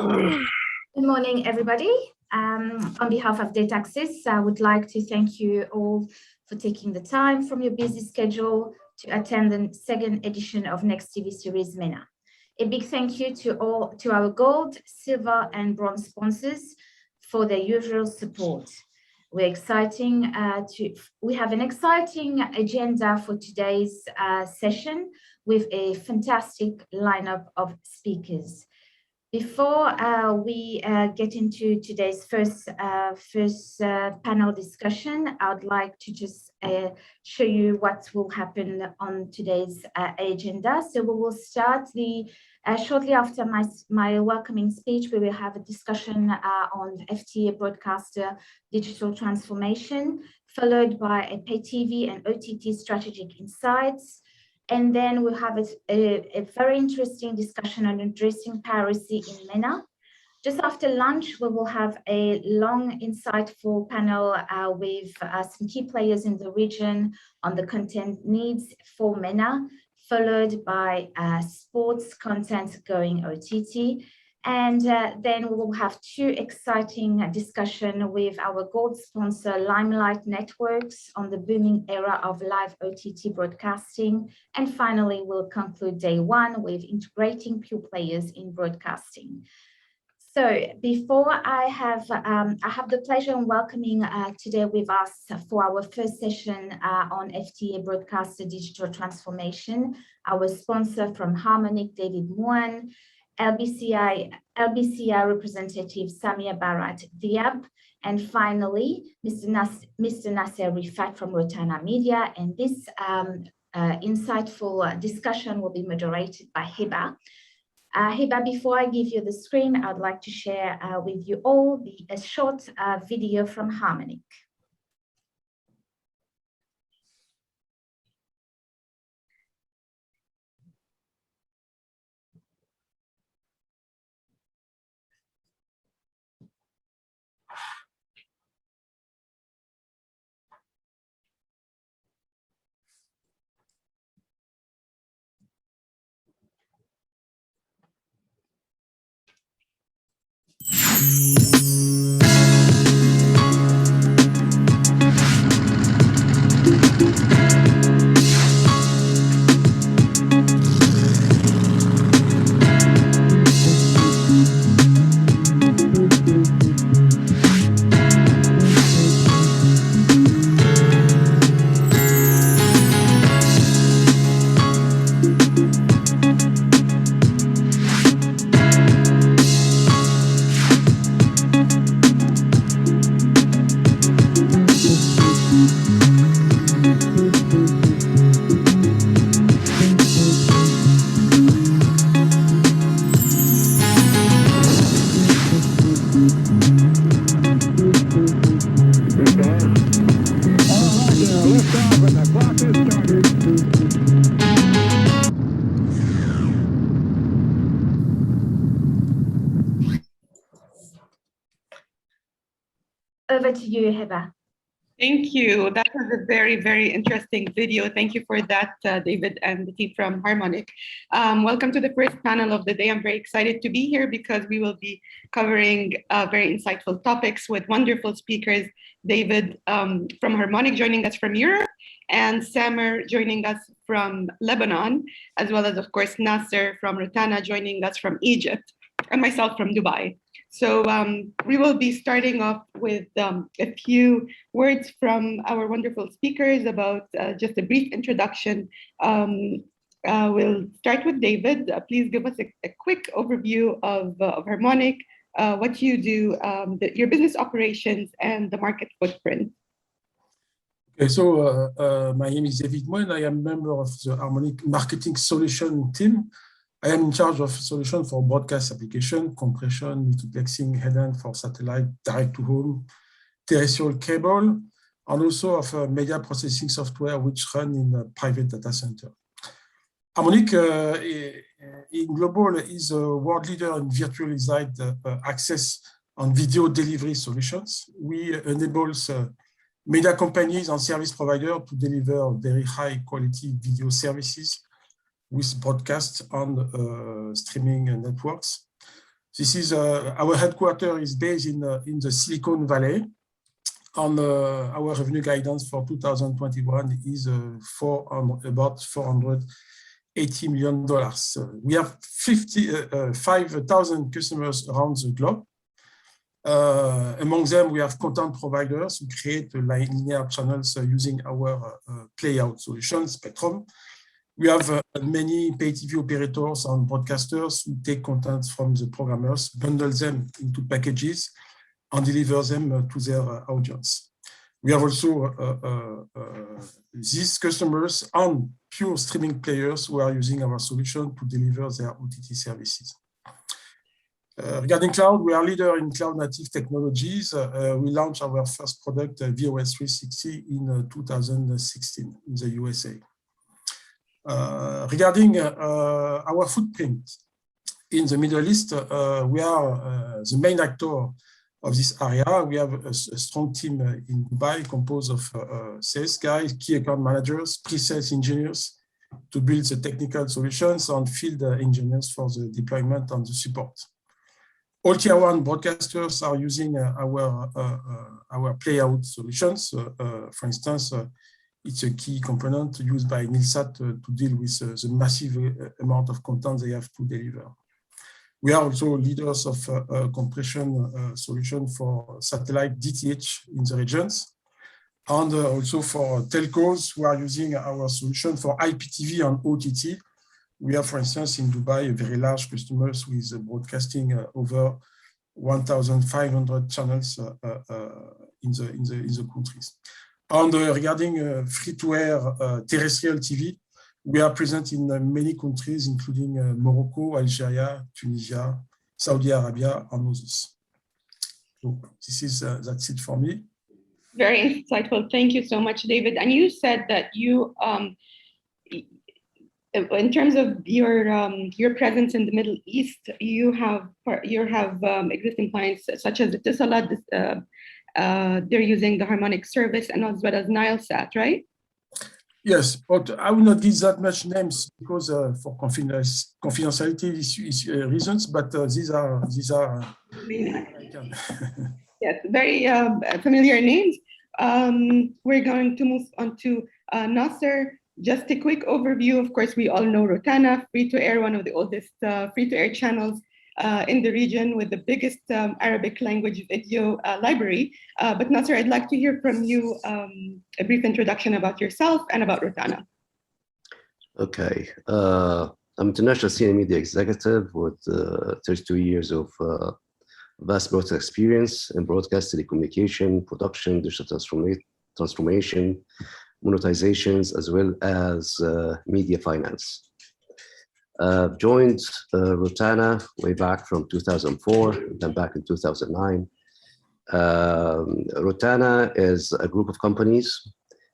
Good morning, everybody. On behalf of Data Access, I would like to thank you all for taking the time from your busy schedule to attend the second edition of Nextv Series MENA. A big thank you to our gold, silver, and bronze sponsors for their usual support. We have an exciting agenda for today's session with a fantastic lineup of speakers. Before we get into today's first panel discussion, I would like to just show you what will happen on today's agenda. So we will start shortly after my welcoming speech. We will have a discussion on FTA broadcaster digital transformation, followed by a pay TV and OTT strategic insights. And then we'll have a very interesting discussion on addressing piracy in MENA. Just after lunch, we will have a long, insightful panel with some key players in the region on the content needs for MENA, followed by sports content going OTT. And then we will have two exciting discussions with our gold sponsor, Limelight Networks, on the booming era of live OTT broadcasting. And finally, we'll conclude day one with integrating pure players in broadcasting. So before I have the pleasure of welcoming today with us for our first session on FTA broadcaster digital transformation, our sponsor from Harmonic, David Moine, LBCI representative Samia Barat Diab, and finally, Mr. Nasser Rifat from Rotana Media. And this insightful discussion will be moderated by Hiba. Hiba, before I give you the screen, I'd like to share with you all a short video from Harmonic. Over to you, Hiba. Thank you. That was a very, very interesting video. Thank you for that, David and the team from Harmonic. Welcome to the first panel of the day. I'm very excited to be here because we will be covering very insightful topics with wonderful speakers. David from Harmonic joining us from Europe, and Samer joining us from Lebanon, as well as, of course, Nasser from Rotana joining us from Egypt, and myself from Dubai. So we will be starting off with a few words from our wonderful speakers about just a brief introduction. We'll start with David. Please give us a quick overview of Harmonic, what you do, your business operations, and the market footprint. Okay, so my name is David Moine. I am a member of the Harmonic Marketing Solution team. I am in charge of solution for broadcast application, compression, multiplexing, headend for satellite, direct-to-home, terrestrial cable, and also of media processing software which run in a private data center. Harmonic in global is a world leader in virtualized access and video delivery solutions. We enable media companies and service providers to deliver very high quality video services with broadcast and streaming networks. This is our headquarters is based in the Silicon Valley. And our revenue guidance for 2021 is about $480 million. We have 5,000 customers around the globe. Among them, we have content providers who create linear channels using our playout solution, Spectrum. We have many pay TV operators and broadcasters who take content from the programmers, bundle them into packages, and deliver them to their audience. We have also these customers and pure streaming players who are using our solution to deliver their OTT services. Regarding cloud, we are leader in cloud native technologies. We launched our first product, VOS 360, in 2016 in the USA. Regarding our footprint in the Middle East, we are the main actor of this area. We have a strong team in Dubai composed of sales guys, key account managers, pre-sales engineers to build the technical solutions, and field engineers for the deployment and the support. All tier one broadcasters are using our playout solutions. For instance, it's a key component used by Nilsat to deal with the massive amount of content they have to deliver. We are also leaders of compression solution for satellite DTH in the regions, and also for telcos who are using our solution for IPTV and OTT. We have, for instance, in Dubai, a very large customers with broadcasting over 1,500 channels in the countries. And regarding free-to-air terrestrial TV, we are present in many countries, including Morocco, Algeria, Tunisia, Saudi Arabia, and others. So this is that's it for me. Very insightful. Thank you so much, David. And you said that you, in terms of your presence in the Middle East, you have existing clients such as Etisalat. They're using the Harmonic service, and as well as Nilesat, right? Yes, but I will not give that much names because for confidentiality reasons. But these are. Yes, very familiar names. We're going to move on to Nasser. Just a quick overview. Of course, we all know Rotana, free-to-air, one of the oldest free-to-air channels in the region with the biggest Arabic language video library. But Nasser, I'd like to hear from you a brief introduction about yourself and about Rotana. Okay. I'm international senior media executive with 32 years of vast broadcast experience in broadcast, telecommunication, production, digital transformation, monetizations, as well as media finance. Joined Rotana way back from 2004, then back in 2009. Rotana is a group of companies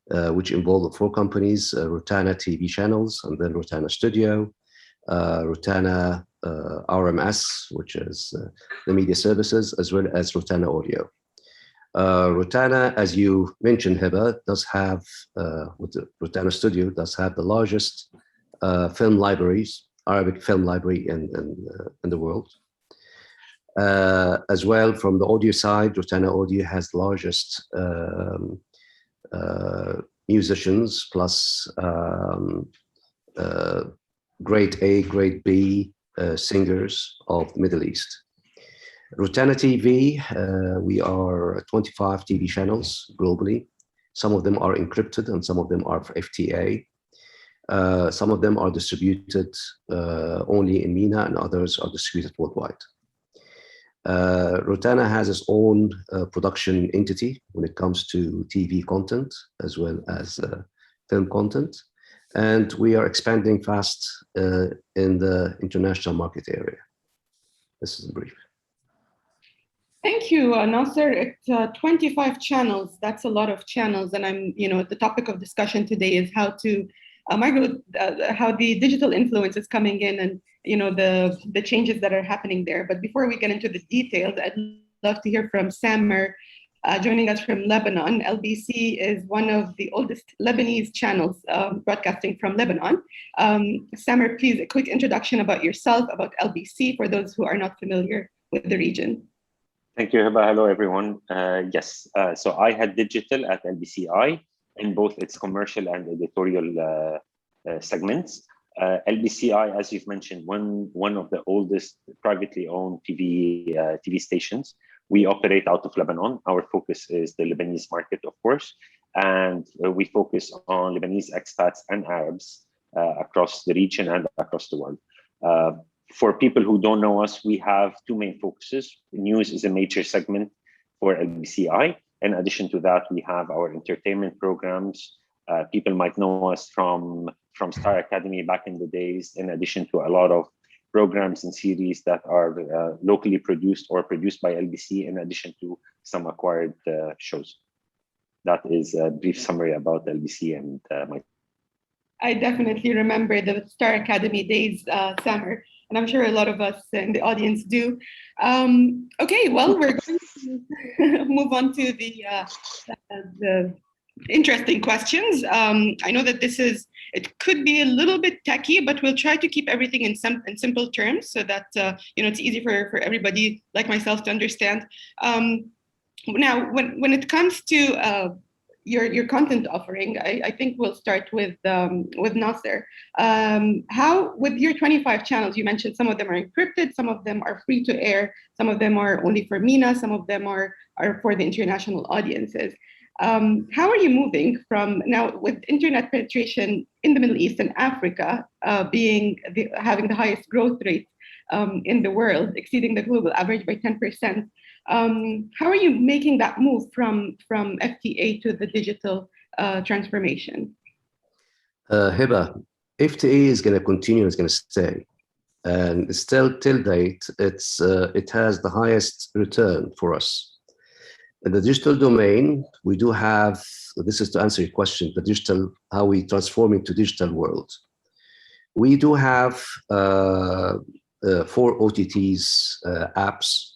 which involve 4 companies, Rotana TV channels, and then Rotana Studio, Rotana RMS, which is the media services, as well as Rotana Audio. Rotana, as you mentioned, Hiba, does have, with the Rotana Studio, does have the largest film libraries, Arabic film library in the world. As well, from the audio side, Rotana Audio has the largest musicians plus grade A, grade B singers of the Middle East. Rotana TV, we are 25 TV channels globally. Some of them are encrypted and some of them are for FTA. Some of them are distributed only in MENA and others are distributed worldwide. Rotana has its own production entity when it comes to TV content as well as film content. And we are expanding fast in the international market area. This is brief. Thank you, Nasser. It's 25 channels. That's a lot of channels. And the topic of discussion today is how to migrate, how the digital influence is coming in and, the changes that are happening there. But before we get into the details, I'd love to hear from Samer, joining us from Lebanon. LBC is one of the oldest Lebanese channels broadcasting from Lebanon. Samer, please, a quick introduction about yourself, about LBC, for those who are not familiar with the region? Thank you, Hiba. Hello, everyone. Yes, so I had digital at LBCI in both its commercial and editorial segments. LBCI, as you've mentioned, one of the oldest privately owned TV stations. We operate out of Lebanon. Our focus is the Lebanese market, of course, and we focus on Lebanese expats and Arabs across the region and across the world. For people who don't know us, we have two main focuses. News is a major segment for LBCI. In addition to that, we have our entertainment programs. People might know us from Star Academy back in the days, in addition to a lot of programs and series that are locally produced or produced by LBC, in addition to some acquired shows. That is a brief summary about LBC and my. I definitely remember the Star Academy days, Samer, and I'm sure a lot of us in the audience do. Okay, well, we're going to move on to the interesting questions. I know that it could be a little bit techy, but we'll try to keep everything in simple terms so that it's easy for everybody like myself to understand. Now, when it comes to your content offering, I think we'll start with Nasser. How, with your 25 channels, you mentioned some of them are encrypted, some of them are free to air, some of them are only for MENA, some of them are for the international audiences. How are you moving from now with internet penetration in the Middle East and Africa having the highest growth rate in the world, exceeding the global average by 10%? How are you making that move from FTA to the digital transformation? Hiba, FTA is going to continue, it's going to stay. And still till date, it has the highest return for us. In the digital domain, we do have, this is to answer your question, how we transform into digital world. We do have 4 OTTs apps.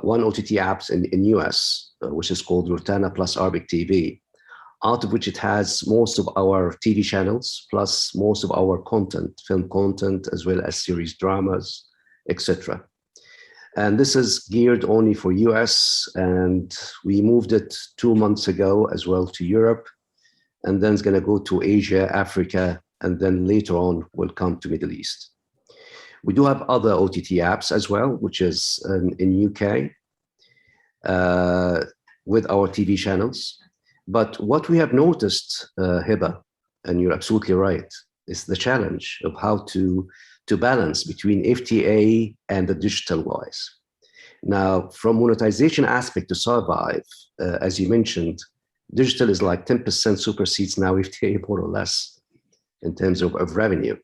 One OTT apps in US, which is called Rotana plus Arabic TV, out of which it has most of our TV channels, plus most of our content, film content, as well as series dramas, etc. And this is geared only for US, and we moved it 2 months ago as well to Europe, and then it's going to go to Asia, Africa, and then later on will come to Middle East. We do have other OTT apps as well, which is in UK with our TV channels. But what we have noticed, Hiba, and you're absolutely right, is the challenge of how to balance between FTA and the digital wise. Now, from monetization aspect to survive, as you mentioned, digital is like 10% supersedes now FTA more or less in terms of revenue.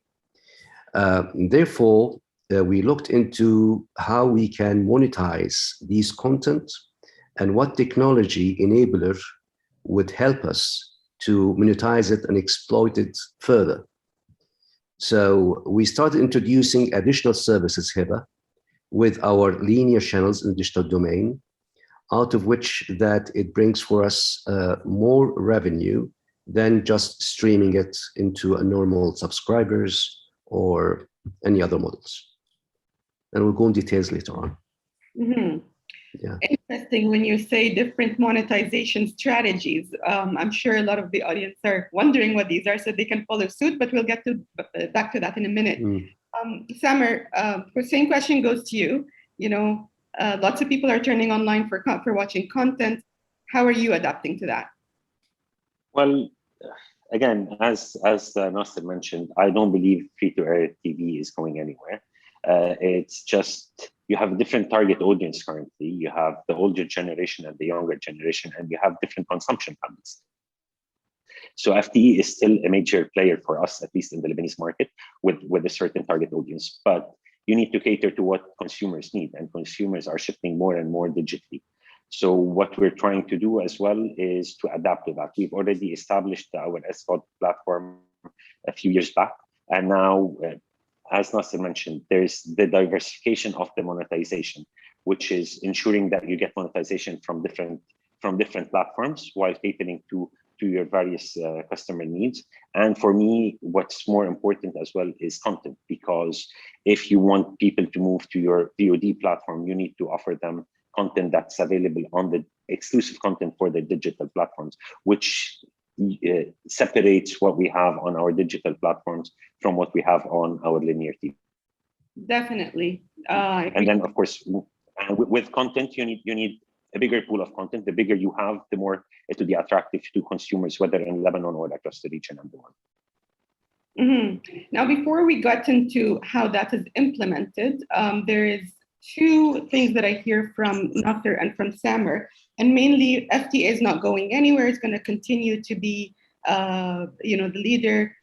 Therefore, we looked into how we can monetize these content and what technology enabler would help us to monetize it and exploit it further. So we started introducing additional services here with our linear channels in the digital domain, out of which that it brings for us more revenue than just streaming it into a normal subscribers or any other models. And we'll go in details later on. Mm-hmm. Yeah. Interesting when you say different monetization strategies. I'm sure a lot of the audience are wondering what these are, so they can follow suit, but we'll get back to that in a minute. Samer, the same question goes to you. Lots of people are turning online for watching content. How are you adapting to that? Well, again, as Nasser mentioned, I don't believe free-to-air TV is going anywhere. It's just, you have a different target audience currently. You have the older generation and the younger generation, and you have different consumption habits. So FTE is still a major player for us, at least in the Lebanese market, with a certain target audience. But you need to cater to what consumers need, and consumers are shifting more and more digitally. So what we're trying to do as well is to adapt to that. We've already established our SVOD platform a few years back, and now, as Nasser mentioned, there's the diversification of the monetization, which is ensuring that you get monetization from different platforms while catering to to your various customer needs. And for me, what's more important as well is content, because if you want people to move to your VOD platform, you need to offer them content that's available on the exclusive content for the digital platforms, which separates what we have on our digital platforms from what we have on our linear TV. Definitely. And then, of course, with content, you need a bigger pool of content. The bigger you have, the more it will be attractive to consumers, whether in Lebanon or across the region and the world. Mm-hmm. Now, before we got into how that is implemented, there is two things that I hear from Nasser and from Samer, and mainly FTA is not going anywhere. It's going to continue to be, the leader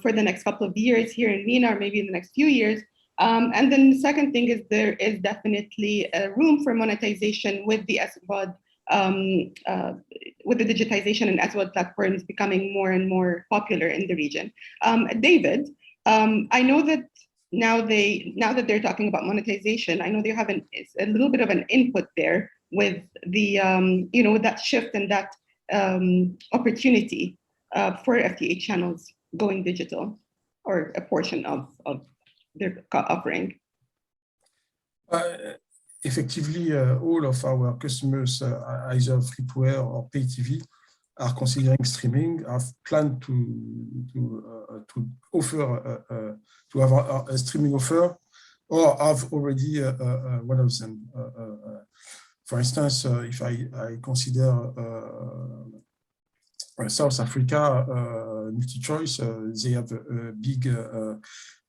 for the next couple of years here in MENA, or maybe in the next few years. And then the second thing is there is definitely a room for monetization with the SVOD, with the digitization and SVOD platforms becoming more and more popular in the region. David, I know that now that they're talking about monetization, I know they have a little bit of an input there with the with that shift and that opportunity for FTA channels going digital, or a portion of their offering. Effectively, all of our customers, either free-to-air or pay TV, are considering streaming, have planned to offer to have a streaming offer, or have already one of them. For instance, if I consider South Africa, MultiChoice, they have a big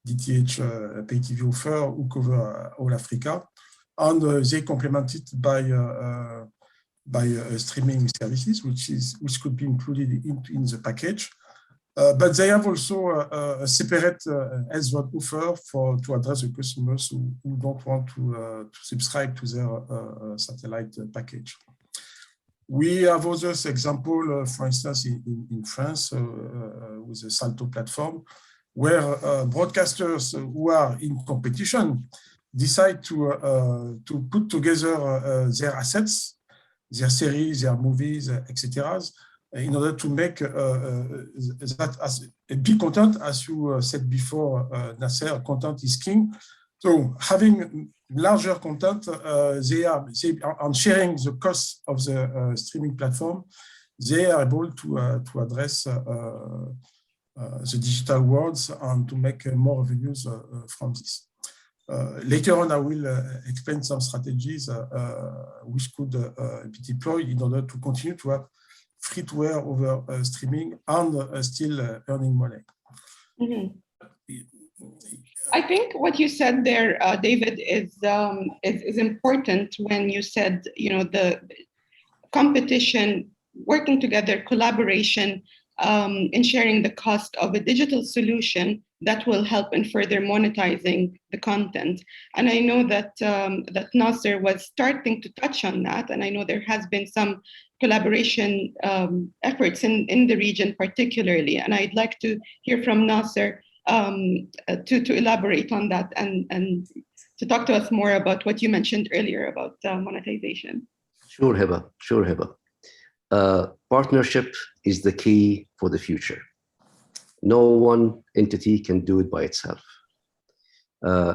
DTH pay TV offer who cover all Africa, and they complement it by streaming services, which could be included in the package. But they have also a separate SVOD offer to address the customers who don't want to subscribe to their satellite package. We have other example, for instance, in France with the Salto platform, where broadcasters who are in competition decide to put together their assets, their series, their movies, etc., in order to make that as a big content, as you said before, Nasser, content is king. So having larger content, they are sharing the cost of the streaming platform. They are able to address the digital worlds and to make more revenues from this. Later on, I will explain some strategies which could be deployed in order to continue to have free-to-air over streaming and still earning money. Mm-hmm. I think what you said there, David, is important when you said, the competition, working together, collaboration, in sharing the cost of a digital solution that will help in further monetizing the content. And I know that that Nasser was starting to touch on that, and I know there has been some collaboration efforts in the region particularly, and I'd like to hear from Nasser to elaborate on that and to talk to us more about what you mentioned earlier about monetization. Sure, Hiba. Partnership is the key for the future. No one entity can do it by itself.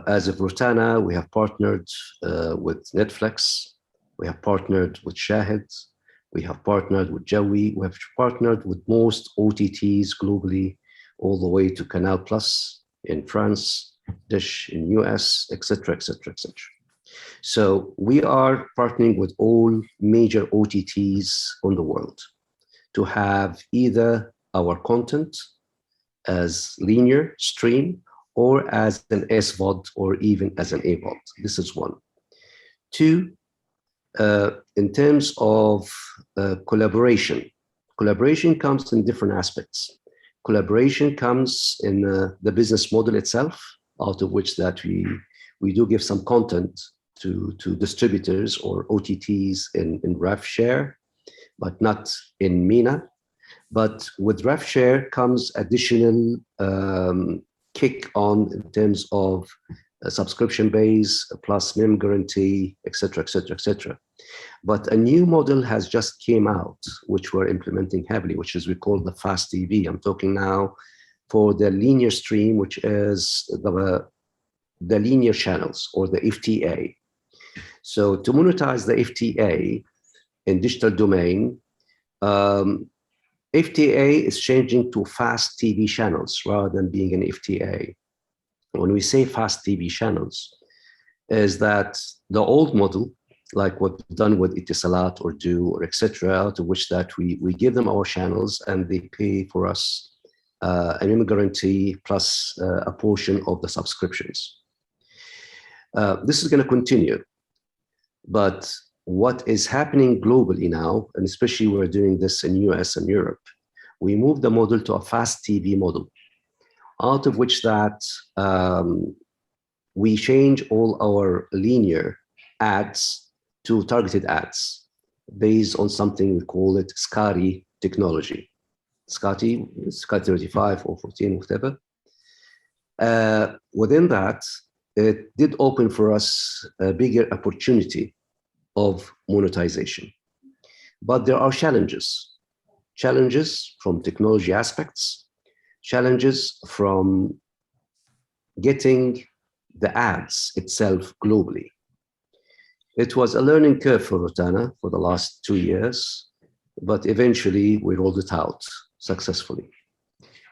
As of Rotana, we have partnered with Netflix, we have partnered with Shahid, we have partnered with Jawi, we have partnered with most OTTs globally, all the way to Canal Plus in France, Dish in US, etc., etc., etc. So we are partnering with all major OTTs on the world to have either our content as linear stream or as an SVOD or even as an AVOD. This is one. Two, in terms of collaboration comes in different aspects. Collaboration comes in the business model itself, out of which that we do give some content to distributors or OTTs in rev share, but not in MENA. But with rev share comes additional kick on in terms of a subscription base plus minimum guarantee, etc., etc., etc. But a new model has just came out, which we're implementing heavily, which is we call the fast TV. I'm talking now for the linear stream, which is the linear channels or the FTA. So to monetize the FTA in digital domain, FTA is changing to fast TV channels rather than being an FTA. When we say fast TV channels, is that the old model, like what we've done with Etisalat or Do or etc., out of which that we give them our channels and they pay for us a minimum guarantee plus a portion of the subscriptions. This is going to continue, but what is happening globally now, and especially we're doing this in US and Europe, we moved the model to a fast TV model, out of which that we change all our linear ads to targeted ads based on something we call it SCARI technology. SCARI 35 or 14, whatever. Within that, it did open for us a bigger opportunity of monetization. But there are challenges from technology aspects, challenges from getting the ads itself globally. It was a learning curve for Rotana for the last 2 years, but eventually we rolled it out successfully.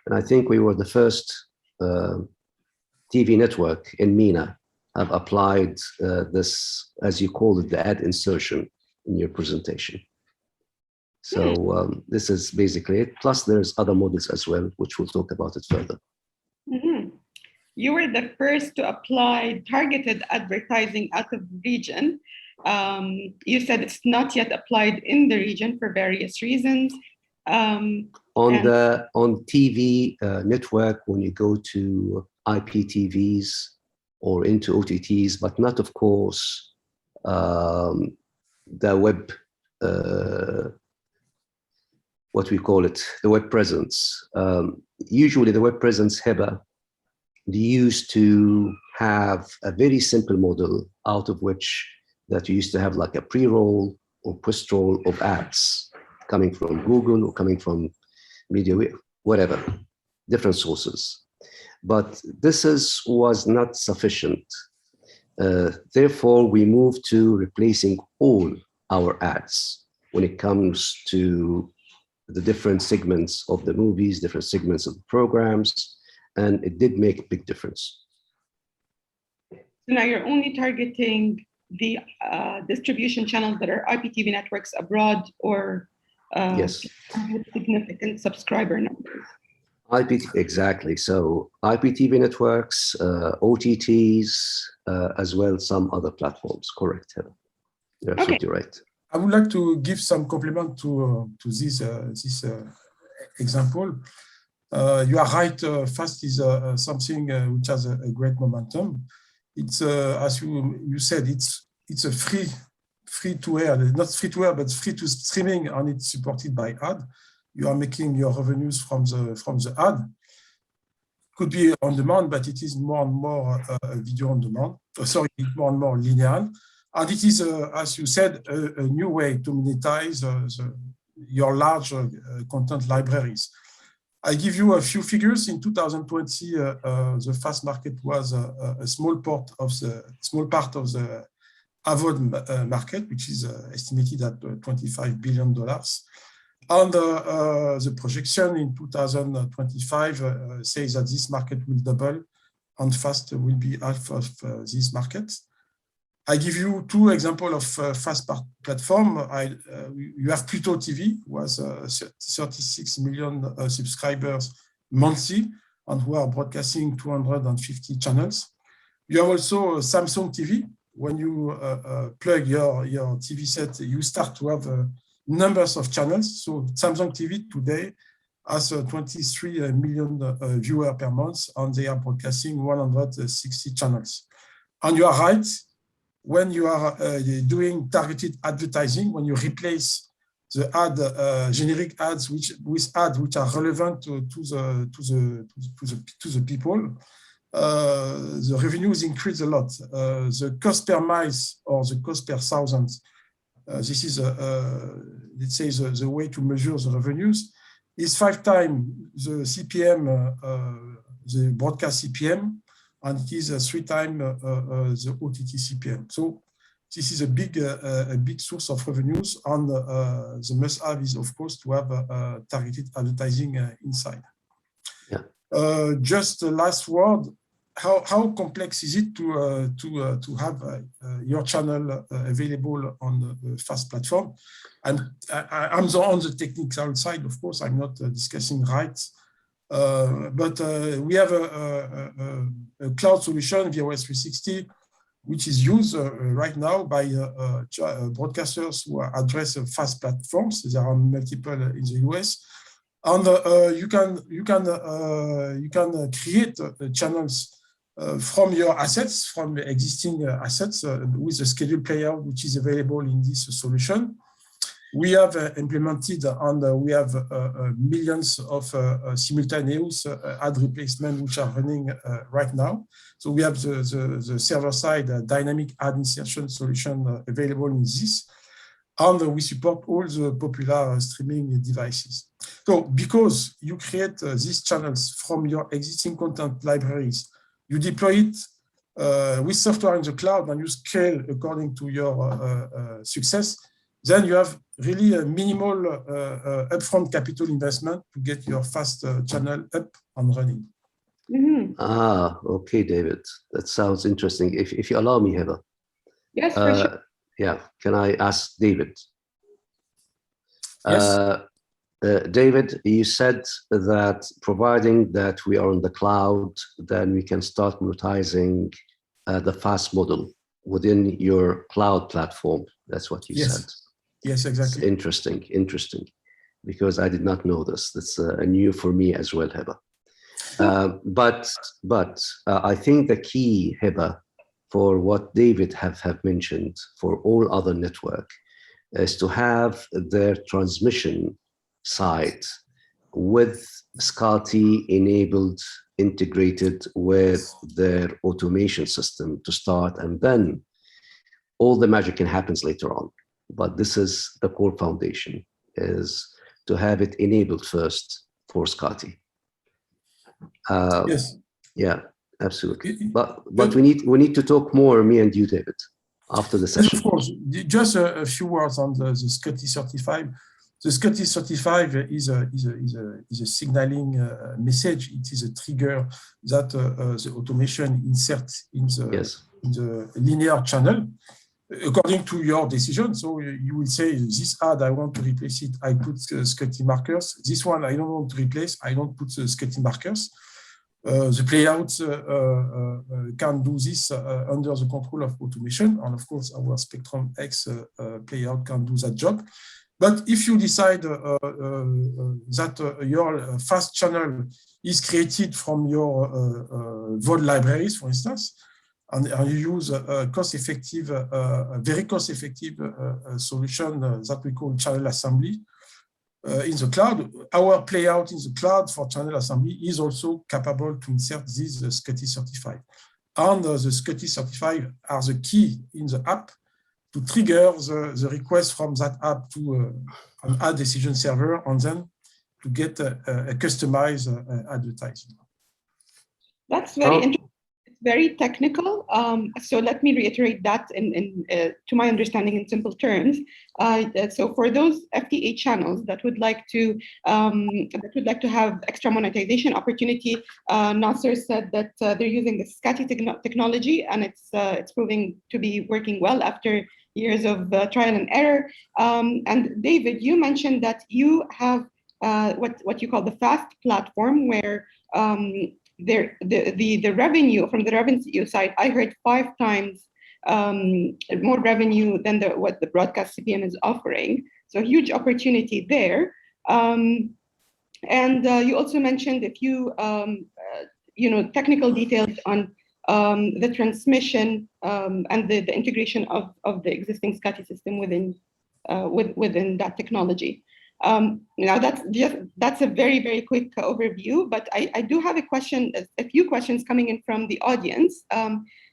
And I think we were the first TV network in MENA have applied this, as you call it, the ad insertion in your presentation. So this is basically it. Plus there's other models as well, which we'll talk about it further. Mm-hmm. You were the first to apply targeted advertising out of region. You said it's not yet applied in the region for various reasons. On TV network, when you go to IPTVs or into OTTs, but not, of course, the web, what we call it, the web presence. Usually the web presence, HEBA, they used to have a very simple model out of which that you used to have like a pre-roll or post-roll of ads coming from Google or coming from media, whatever, different sources. But this was not sufficient. Therefore, we moved to replacing all our ads when it comes to the different segments of the movies, different segments of the programs, and it did make a big difference. So now you're only targeting the distribution channels that are IPTV networks abroad or yes, with significant subscriber numbers. Exactly. So IPTV networks, OTTs, as well as some other platforms. Correct. You're absolutely right. I would like to give some compliment to this example. You are right. Fast is something which has a great momentum. It's as you said, it's a free to air, not free to air, but free to streaming, and it's supported by ad. You are making your revenues from the ad. Could be on demand, but it is more and more video on demand. Sorry, more and more linear. And it is, as you said, a new way to monetize your large content libraries. I give you a few figures. In 2020, the fast market was a small part of the AVOD market, which is estimated at $25 billion. And the projection in 2025 says that this market will double and fast will be half of this market. I give you two examples of fast platform. You have Pluto TV, who has 36 million subscribers monthly and who are broadcasting 250 channels. You have also Samsung TV. When you plug your TV set, you start to have numbers of channels. So Samsung TV today has 23 million viewers per month, and they are broadcasting 160 channels. And you are right. When you are doing targeted advertising, when you replace the ad generic ads with ads which are relevant to the people, the revenues increase a lot. The cost per miles or the cost per thousand, this is, let's say, the way to measure the revenues, is 5 times the CPM, the broadcast CPM, and it is 3 times the OTT CPM. So this is a big source of revenues, and the must-have is, of course, to have targeted advertising inside. Yeah. Just the last word. How complex is it to have your channel available on the FAST platform? And I'm on the technical side, of course. I'm not discussing rights, but we have a cloud solution, VOS 360, which is used right now by broadcasters who address FAST platforms. There are multiple in the US, and you can create channels from your assets, from existing assets, with a schedule player, which is available in this solution. We have implemented, and we have millions of simultaneous ad replacement, which are running right now. So we have the server-side dynamic ad insertion solution available in this. And we support all the popular streaming devices. So because you create these channels from your existing content libraries, you deploy it with software in the cloud, and you scale according to your success, then you have really a minimal upfront capital investment to get your FAST channel up and running. Mm-hmm. Ah, okay, David. That sounds interesting. If you allow me, Heba. Yes, for sure. Yeah, can I ask David? Yes. David, you said that providing that we are on the cloud, then we can start monetizing the FAST model within your cloud platform. That's what you said. Yes, exactly. It's interesting, because I did not know this. That's new for me as well, Heba. But I think the key, Heba, for what David have mentioned for all other network is to have their transmission side with SCADA enabled, integrated with their automation system to start, and then all the magic can happen later on. But this is the core foundation, is to have it enabled first for SCADA. Yes. Yeah, absolutely. But we need to talk more, me and you, David, after the session. Of course. Just a few words on the SCADA 35. The SCADA 35 is a signaling message. It is a trigger that the automation inserts in the linear channel according to your decision. So you will say, this ad, I want to replace it, I put SCADA markers. This one, I don't want to replace, I don't put SCADA markers. The playouts can do this under the control of automation. And of course, our Spectrum X playout can do that job. But if you decide that your FAST channel is created from your VOD libraries, for instance, and you use a cost-effective, very cost-effective solution that we call channel assembly in the cloud, our playout in the cloud for channel assembly is also capable to insert this SCADA 35. And the SCADA 35 are the key in the app to trigger the request from that app to an ad decision server, and then to get a customized advertising. That's very interesting. It's very technical. So let me reiterate that to my understanding in simple terms. So for those FTA channels that would like to have extra monetization opportunity, Nasser said that they're using the SCADA technology, and it's proving to be working well after years of trial and error. And David, you mentioned that you have what you call the FAST platform, where the revenue from the revenue side, I heard 5 times more revenue than what the broadcast CPM is offering. So huge opportunity there. And you also mentioned a few technical details on the transmission and the integration of the existing SCADA system within that technology. Now that's a very, very quick overview, but I do have a few questions coming in from the audience.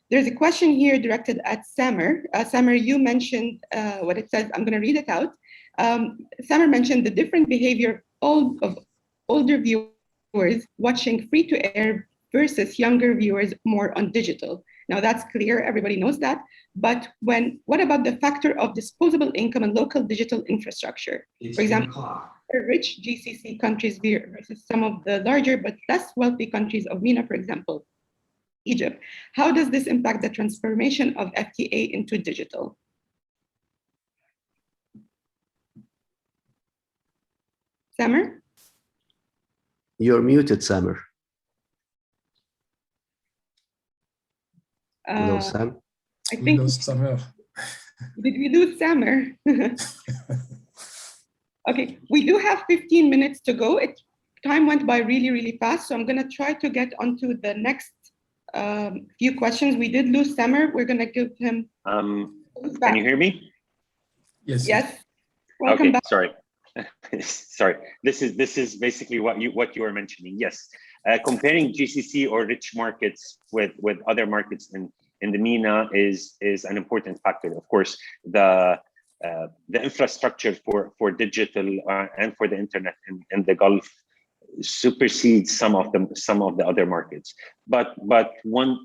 There's a question here directed at Samer. Samer, you mentioned what it says. I'm going to read it out. Samer mentioned the different behavior of older viewers watching free-to-air versus younger viewers more on digital. Now that's clear, everybody knows that. But what about the factor of disposable income and local digital infrastructure? For example, rich GCC countries versus some of the larger but less wealthy countries of MENA, for example, Egypt. How does this impact the transformation of FTA into digital? Samer? You're muted, Samer. Hello, Sam. I think we lost Samer. Did we lose Samer? Okay, we do have 15 minutes to go. Time went by really, really fast, so I'm going to try to get onto the next few questions. We did lose Samer. We're going to give him. Can you hear me? Yes. Yes. Welcome okay, back. Sorry. Sorry. This is basically what you were mentioning. Yes. Comparing GCC or rich markets with other markets in the MENA is an important factor. Of course, the infrastructure for digital and for the internet in the Gulf supersedes some of the other markets. But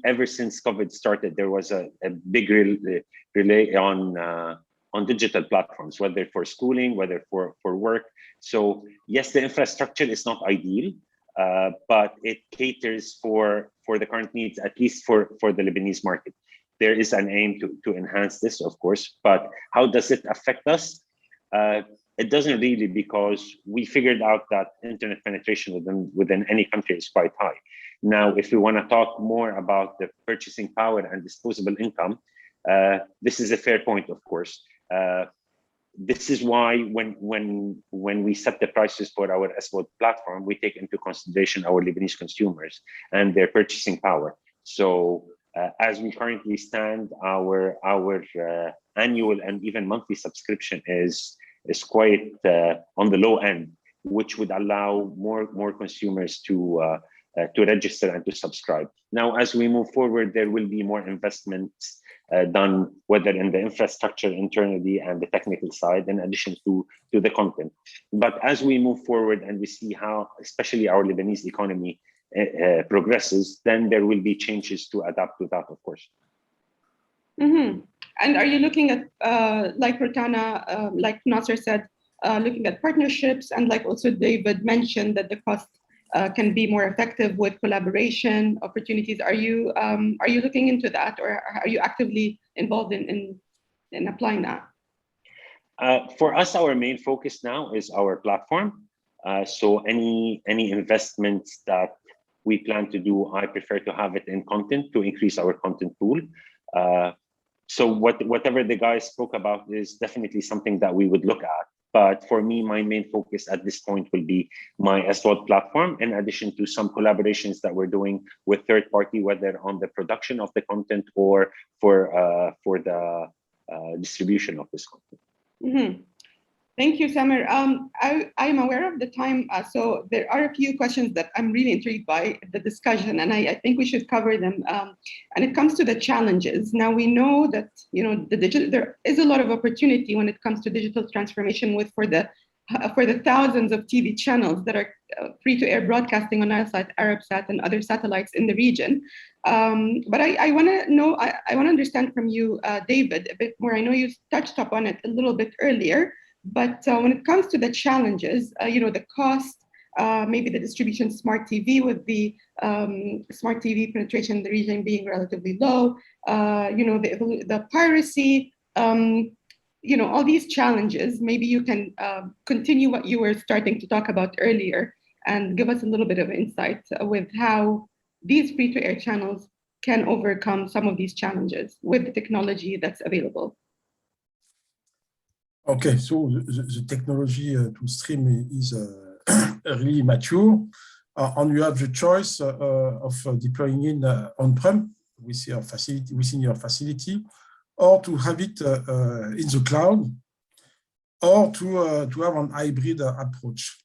ever since COVID started, there was a big relay on digital platforms, whether for schooling, whether for work. So yes, the infrastructure is not ideal, but it caters for the current needs, at least for the Lebanese market. There is an aim to enhance this, of course, but how does it affect us? It doesn't really, because we figured out that internet penetration within any country is quite high. Now, if we want to talk more about the purchasing power and disposable income, this is a fair point, of course. This is why when we set the prices for our SVOD platform, we take into consideration our Lebanese consumers and their purchasing power. So as we currently stand, our annual and even monthly subscription is quite on the low end, which would allow more consumers to register and to subscribe. Now, as we move forward, there will be more investments done, whether in the infrastructure internally and the technical side, in addition to the content. But as we move forward and we see how, especially our Lebanese economy progresses, then there will be changes to adapt to that, of course. Mm-hmm. And are you looking at, like Rotana, like Nasser said, looking at partnerships, and like also David mentioned that the cost can be more effective with collaboration opportunities? Are you looking into that, or are you actively involved in applying that? For us, our main focus now is our platform. So any investments that we plan to do, I prefer to have it in content to increase our content pool. So whatever the guys spoke about is definitely something that we would look at. But for me, my main focus at this point will be my SVOD platform, in addition to some collaborations that we're doing with third party, whether on the production of the content or for the distribution of this content. Mm-hmm. Thank you, Samer. I'm aware of the time, so there are a few questions that I'm really intrigued by the discussion, and I think we should cover them. And it comes to the challenges. Now we know that there is a lot of opportunity when it comes to digital transformation for the thousands of TV channels that are free-to-air broadcasting on Nilesat, Arabsat, and other satellites in the region. But I want to know, I want to understand from you, David, a bit more. I know you touched upon it a little bit earlier. But when it comes to the challenges, the cost, maybe the distribution smart TV, with the smart TV penetration in the region being relatively low, the piracy, all these challenges, maybe you can continue what you were starting to talk about earlier and give us a little bit of insight with how these free-to-air channels can overcome some of these challenges with the technology that's available. Okay, so the technology to stream is really mature, and you have the choice of deploying it on-prem within your facility, or to have it in the cloud, or to have an hybrid approach.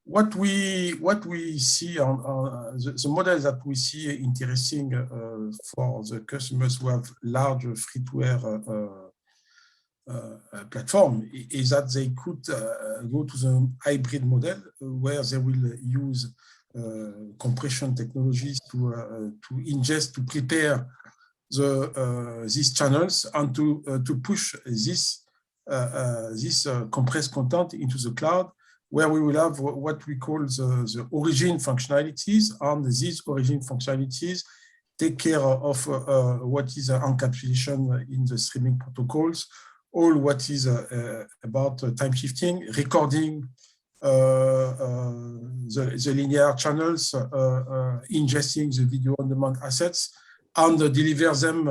What we see on the model that we see interesting for the customers who have large free-to-air platform is that they could go to the hybrid model where they will use compression technologies to ingest, to prepare these channels and to push this compressed content into the cloud, where we will have what we call the origin functionalities, and these origin functionalities take care of what is encapsulation in the streaming protocols, all what is about time shifting, recording the linear channels, ingesting the video on demand assets, and deliver them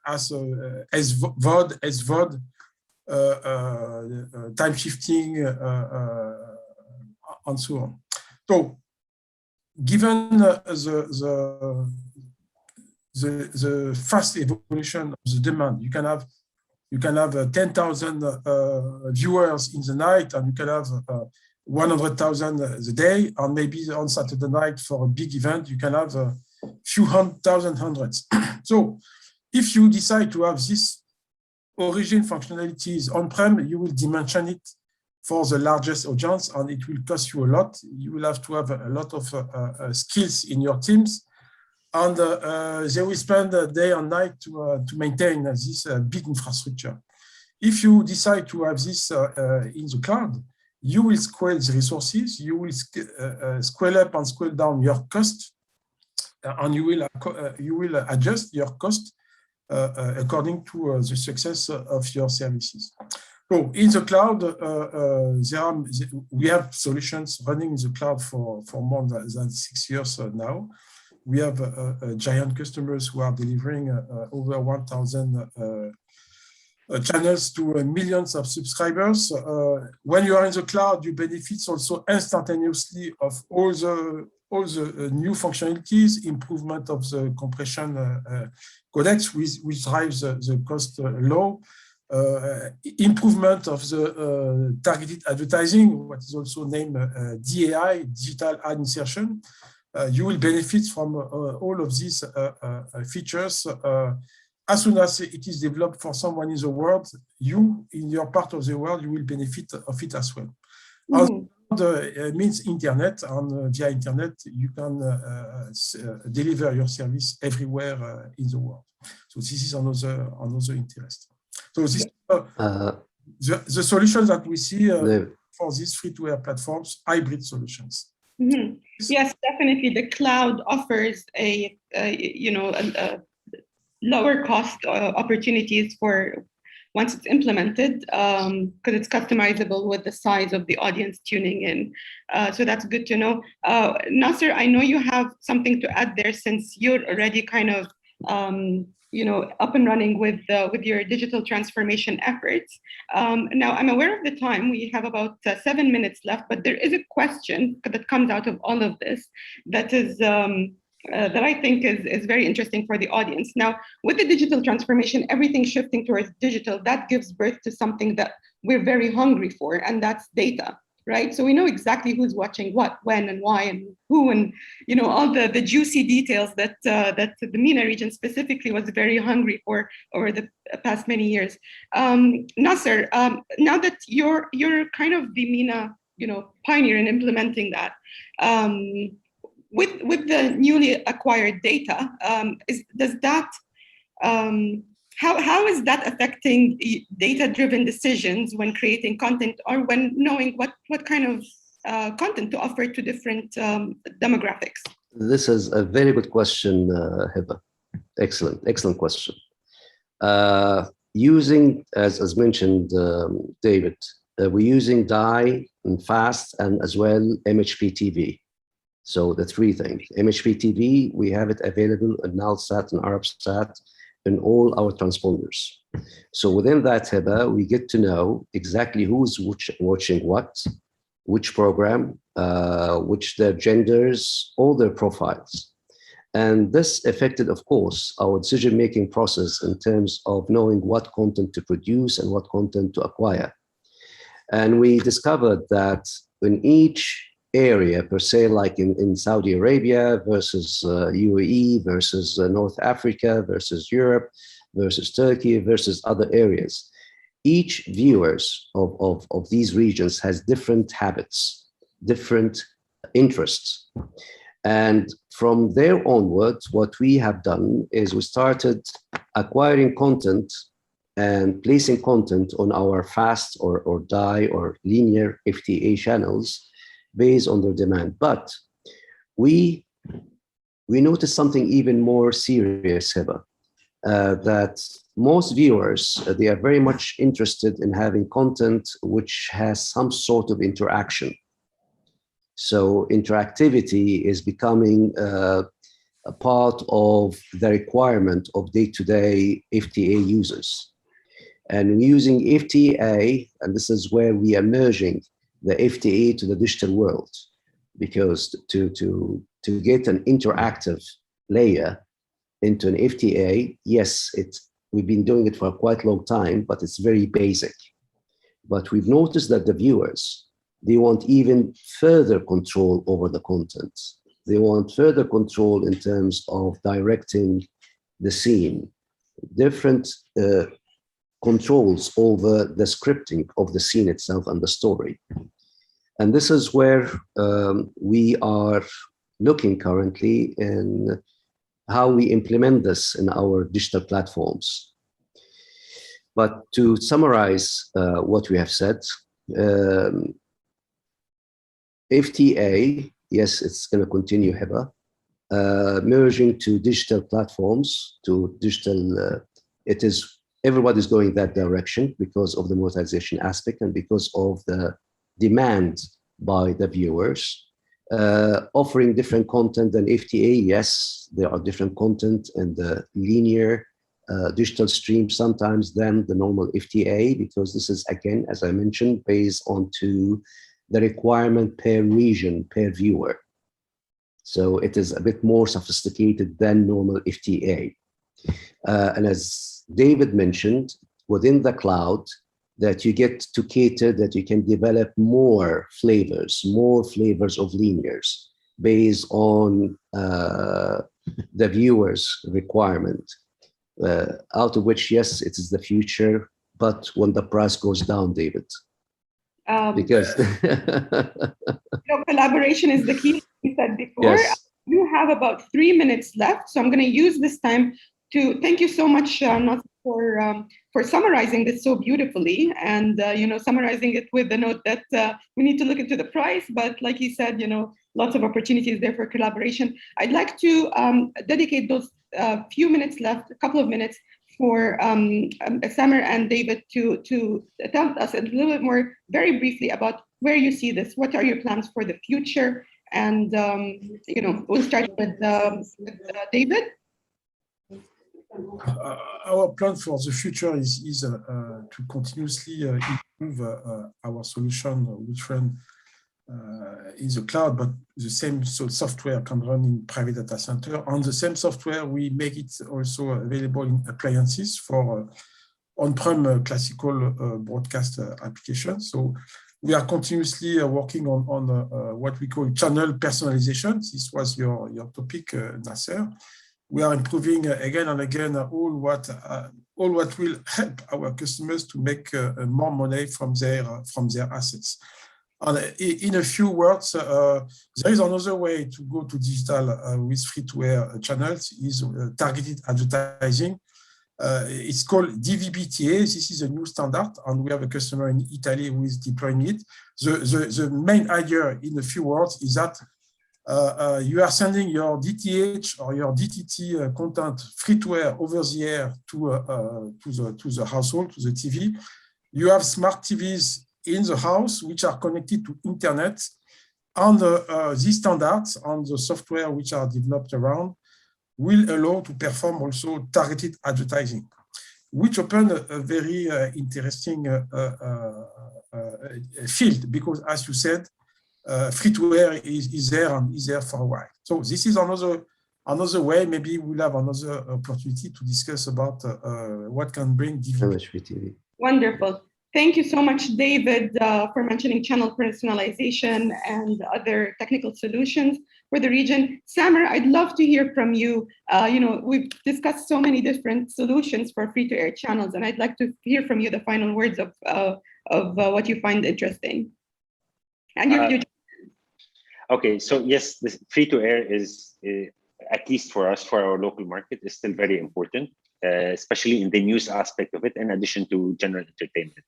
as VOD, SVOD, time shifting, and so on. So, given the fast evolution of the demand, you can have 10,000 viewers in the night, and you can have 100,000 the day, and maybe on Saturday night for a big event, you can have a few hundreds. So if you decide to have this origin functionalities on-prem, you will dimension it for the largest audience, and it will cost you a lot. You will have to have a lot of skills in your teams, and they will spend day and night to maintain this big infrastructure. If you decide to have this in the cloud, you will scale the resources, you will scale up and scale down your cost, and you will adjust your cost according to the success of your services. So in the cloud, we have solutions running in the cloud for more than 6 years now. We have giant customers who are delivering over 1,000 channels to millions of subscribers. When you are in the cloud, you benefit also instantaneously of all the new functionalities, improvement of the compression codecs, which drives the cost low, improvement of the targeted advertising, what is also named DAI, digital ad insertion. You will benefit from all of these features. As soon as it is developed for someone in the world, you, in your part of the world, you will benefit of it as well. Means internet, and via internet, you can deliver your service everywhere in the world. So this is another interest. So this the solutions that we see for these free-to-air platforms, hybrid solutions. Mm-hmm. Yes, definitely. The cloud offers a lower cost opportunities for once it's implemented, because it's customizable with the size of the audience tuning in. So that's good to know. Nasser, I know you have something to add there, since you're already kind of up and running with your digital transformation efforts. Now, I'm aware of the time. We have about 7 minutes left, but there is a question that comes out of all of this that is that I think is very interesting for the audience. Now, with the digital transformation, everything shifting towards digital, that gives birth to something that we're very hungry for, and that's data, right? So we know exactly who's watching what, when, and why, and who, and all the juicy details that the MENA region specifically was very hungry for over the past many years. Nasser, now that you're kind of the MENA pioneer in implementing that, with the newly acquired data, how is that affecting data-driven decisions when creating content, or when knowing what kind of content to offer to different demographics? This is a very good question, Hiba. Excellent question. Using, as mentioned, David, we're using DAI and FAST, and as well MHP TV. So the three things. MHP TV, we have it available in NalSat and Arabsat in all our transponders. So within that, Hiba, we get to know exactly who's watching what, which program, which their genders, all their profiles. And this affected, of course, our decision-making process in terms of knowing what content to produce and what content to acquire. And we discovered that in each area, per se, like in Saudi Arabia versus UAE versus North Africa versus Europe versus Turkey versus other areas, each viewers of these regions has different habits, different interests. And from there onwards, what we have done is we started acquiring content and placing content on our fast or die or linear FTA channels based on their demand. But we noticed something even more serious, Heba, that most viewers, they are very much interested in having content which has some sort of interaction. So interactivity is becoming a part of the requirement of day-to-day FTA users. And using FTA, and this is where we are merging the FTA to the digital world, because to get an interactive layer into an FTA, yes, we've been doing it for quite a long time, but it's very basic. But we've noticed that the viewers, they want even further control over the content. They want further control in terms of directing the scene, different controls over the scripting of the scene itself and the story. And this is where we are looking currently in how we implement this in our digital platforms. But to summarize what we have said, FTA, yes, it's going to continue, Heba, merging to digital platforms, to digital, everybody's going that direction because of the monetization aspect and because of the demand by the viewers. Offering different content than FTA, yes, there are different content in the linear digital stream sometimes than the normal FTA, because this is, again, as I mentioned, based on to the requirement per region, per viewer. So it is a bit more sophisticated than normal FTA. And as David mentioned, within the cloud, that you get to cater, that you can develop more flavors of linears based on the viewer's requirement, out of which, yes, it is the future, but when the price goes down, David. Because collaboration is the key, we said before. Yes. You have about 3 minutes left, so I'm going to use this time to thank you so much, Nasser, for summarizing this so beautifully, and summarizing it with the note that we need to look into the price, but like you said, lots of opportunities there for collaboration. I'd like to dedicate those few minutes left, a couple of minutes, for Samer and David to tell us a little bit more, very briefly, about where you see this. What are your plans for the future? And we'll start with David. Our plan for the future is to continuously improve our solution, which run in the cloud, but the same software can run in private data center. On the same software, we make it also available in appliances for on-prem classical broadcast applications. So we are continuously working on what we call channel personalization. This was your topic, Nasser. We are improving again and again all what will help our customers to make more money from their assets. And in a few words, there is another way to go to digital with free-to-air channels, is targeted advertising. It's called DVB-TA. This is a new standard, and we have a customer in Italy who is deploying it. The main idea, in a few words, is that you are sending your DTH or your DTT content free-to-air over the air to the household, to the TV. You have smart TVs in the house which are connected to internet, and these standards and the software which are developed around will allow to perform also targeted advertising, which open a very interesting field, because, as you said, free-to-air is there and is there for a while. So this is another another way, maybe we'll have another opportunity to discuss about what can bring DVD. MHP-TV. Wonderful. Thank you so much, David, for mentioning channel personalization and other technical solutions for the region. Samer, I'd love to hear from you. We've discussed so many different solutions for free-to-air channels, and I'd like to hear from you the final words of what you find interesting. And your Okay, so yes, this free-to-air is, at least for us, for our local market, is still very important. Especially in the news aspect of it, in addition to general entertainment.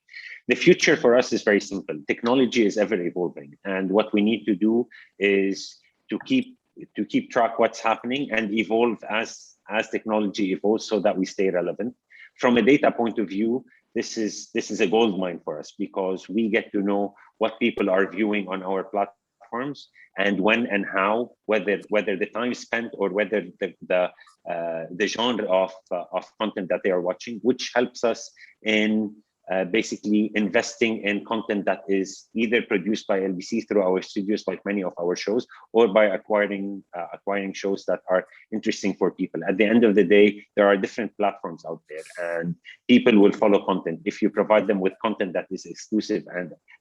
The future for us is very simple. Technology is ever evolving, and what we need to do is to keep track what's happening and evolve as technology evolves, so that we stay relevant. From a data point of view, this is a gold mine for us, because we get to know what people are viewing on our platforms, and when and how, whether the time spent or whether the genre of content that they are watching, which helps us in basically investing in content that is either produced by LBC through our studios, like many of our shows, or by acquiring shows that are interesting for people. At the end of the day, there are different platforms out there, and people will follow content. If you provide them with content that is exclusive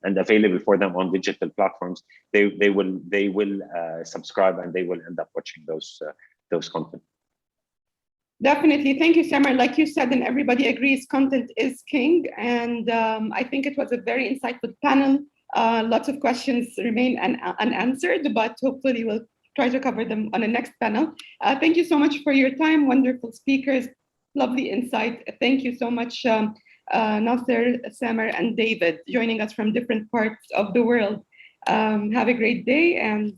and available for them on digital platforms, they will subscribe, and they will end up watching those content. Definitely. Thank you, Samer. Like you said, and everybody agrees, content is king. And I think it was a very insightful panel. Lots of questions remain unanswered, but hopefully we'll try to cover them on the next panel. Thank you so much for your time. Wonderful speakers, lovely insight. Thank you so much, Nasser, Samer, and David, joining us from different parts of the world. Have a great day, and